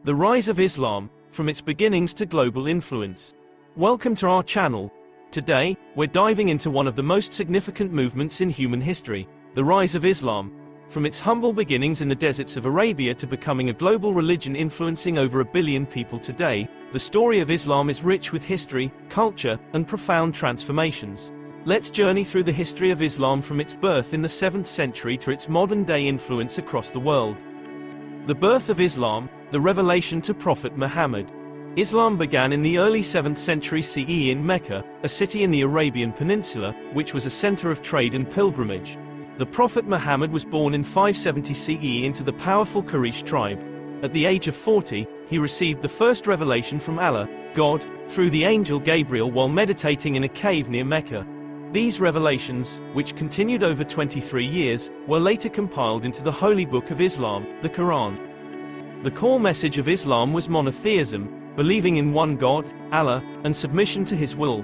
The rise of Islam, from its beginnings to global influence. Welcome to our channel. Today, we're diving into one of the most significant movements in human history, the rise of Islam. From its humble beginnings in the deserts of Arabia to becoming a global religion influencing over 1 billion people today, the story of Islam is rich with history, culture, and profound transformations. Let's journey through the history of Islam from its birth in the 7th century to its modern-day influence across the world. The birth of Islam, the revelation to Prophet Muhammad. Islam began in the early 7th century CE in Mecca, a city in the Arabian Peninsula, which was a center of trade and pilgrimage. The Prophet Muhammad was born in 570 CE into the powerful Quraysh tribe. At the age of 40, he received the first revelation from Allah, God, through the angel Gabriel while meditating in a cave near Mecca. These revelations, which continued over 23 years, were later compiled into the Holy Book of Islam, the Quran. The core message of Islam was monotheism, believing in one God, Allah, and submission to His will.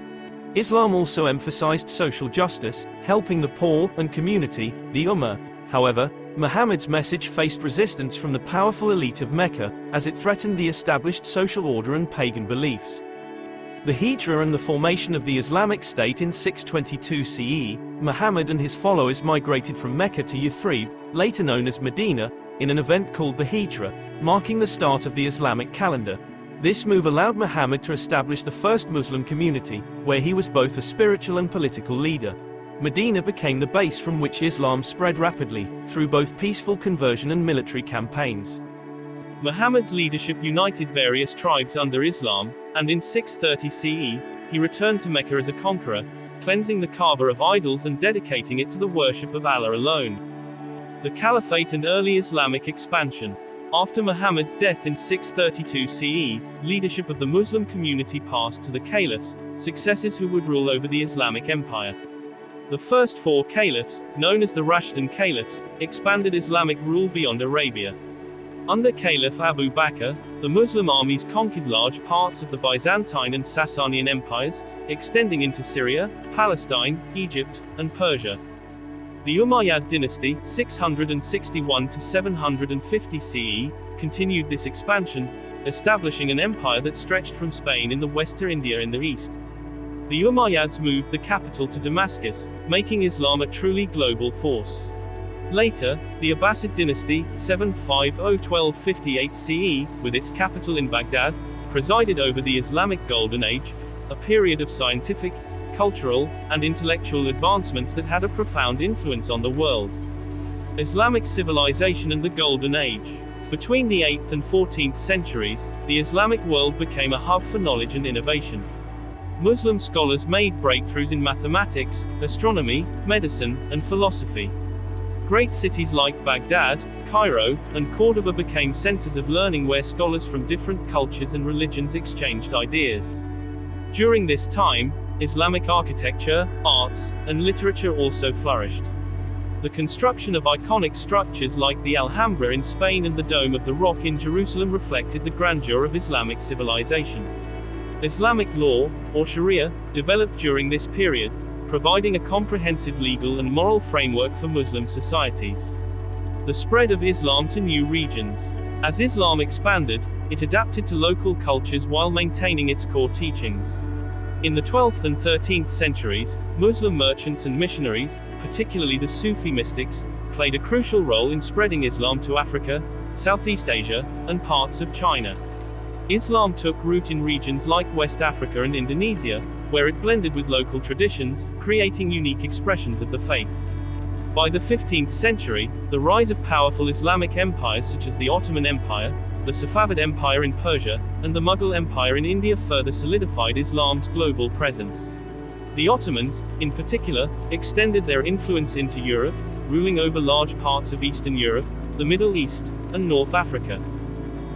Islam also emphasized social justice, helping the poor and community, the Ummah. However, Muhammad's message faced resistance from the powerful elite of Mecca, as it threatened the established social order and pagan beliefs. The Hijra and the formation of the Islamic State in 622 CE, Muhammad and his followers migrated from Mecca to Yathrib, later known as Medina, in an event called the Hijra, marking the start of the Islamic calendar. This move allowed Muhammad to establish the first Muslim community, where he was both a spiritual and political leader. Medina became the base from which Islam spread rapidly, through both peaceful conversion and military campaigns. Muhammad's leadership united various tribes under Islam, and in 630 CE, he returned to Mecca as a conqueror, cleansing the Kaaba of idols and dedicating it to the worship of Allah alone. The Caliphate and early Islamic expansion. After Muhammad's death in 632 CE, leadership of the Muslim community passed to the caliphs, successors who would rule over the Islamic Empire. The first 4 caliphs, known as the Rashidun caliphs, expanded Islamic rule beyond Arabia. Under Caliph Abu Bakr, the Muslim armies conquered large parts of the Byzantine and Sasanian empires, extending into Syria, Palestine, Egypt, and Persia. The Umayyad dynasty, 661 to 750 CE, continued this expansion, establishing an empire that stretched from Spain in the west to India in the east. The Umayyads moved the capital to Damascus, making Islam a truly global force. Later, the Abbasid dynasty, 750–1258 CE, with its capital in Baghdad, presided over the Islamic Golden Age, a period of scientific, cultural, and intellectual advancements that had a profound influence on the world. Islamic civilization and the Golden Age. Between the 8th and 14th centuries, the Islamic world became a hub for knowledge and innovation. Muslim scholars made breakthroughs in mathematics, astronomy, medicine, and philosophy. Great cities like Baghdad, Cairo, and Cordoba became centers of learning where scholars from different cultures and religions exchanged ideas. During this time, Islamic architecture, arts, and literature also flourished. The construction of iconic structures like the Alhambra in Spain and the Dome of the Rock in Jerusalem reflected the grandeur of Islamic civilization. Islamic law, or Sharia, developed during this period, providing a comprehensive legal and moral framework for Muslim societies. The spread of Islam to new regions. As Islam expanded, it adapted to local cultures while maintaining its core teachings. In the 12th and 13th centuries, Muslim merchants and missionaries, particularly the Sufi mystics, played a crucial role in spreading Islam to Africa, Southeast Asia, and parts of China. Islam took root in regions like West Africa and Indonesia, where it blended with local traditions, creating unique expressions of the faith. By the 15th century, the rise of powerful Islamic empires such as the Ottoman Empire, the Safavid Empire in Persia, and the Mughal Empire in India further solidified Islam's global presence. The Ottomans, in particular, extended their influence into Europe, ruling over large parts of Eastern Europe, the Middle East, and North Africa.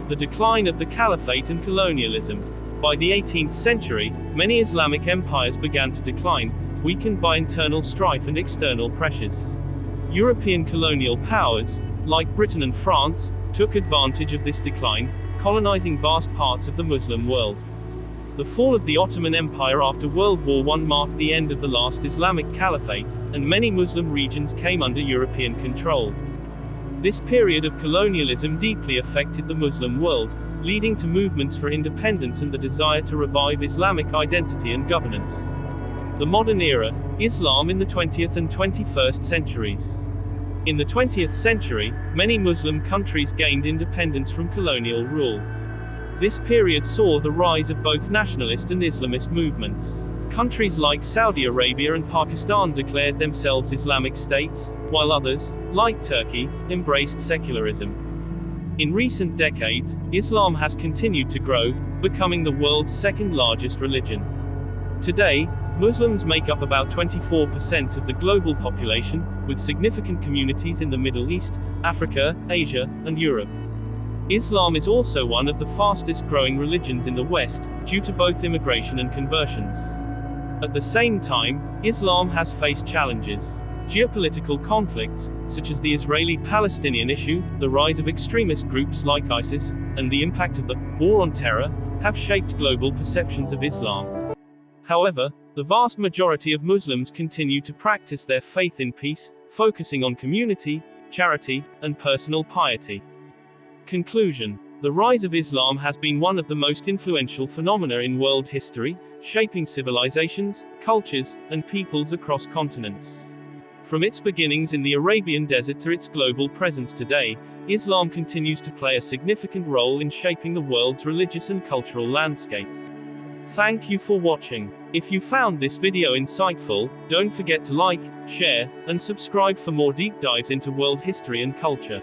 The decline of the Caliphate and colonialism. By the 18th century, many Islamic empires began to decline, weakened by internal strife and external pressures. European colonial powers, like Britain and France, took advantage of this decline, colonizing vast parts of the Muslim world. The fall of the Ottoman Empire after World War I marked the end of the last Islamic Caliphate, and many Muslim regions came under European control. This period of colonialism deeply affected the Muslim world, leading to movements for independence and the desire to revive Islamic identity and governance. The modern era, Islam in the 20th and 21st centuries. In the 20th century, many Muslim countries gained independence from colonial rule. This period saw the rise of both nationalist and Islamist movements. Countries like Saudi Arabia and Pakistan declared themselves Islamic states, while others, like Turkey, embraced secularism. In recent decades, Islam has continued to grow, becoming the world's second largest religion. Today, Muslims make up about 24% of the global population, with significant communities in the Middle East, Africa, Asia, and Europe. Islam is also one of the fastest growing religions in the West, due to both immigration and conversions. At the same time, Islam has faced challenges. Geopolitical conflicts, such as the Israeli-Palestinian issue, the rise of extremist groups like ISIS, and the impact of the war on terror, have shaped global perceptions of Islam. However, the vast majority of Muslims continue to practice their faith in peace, focusing on community, charity, and personal piety. Conclusion: the rise of Islam has been one of the most influential phenomena in world history, shaping civilizations, cultures, and peoples across continents. From its beginnings in the Arabian Desert to its global presence today, Islam continues to play a significant role in shaping the world's religious and cultural landscape. Thank you for watching. If you found this video insightful, don't forget to like, share, and subscribe for more deep dives into world history and culture.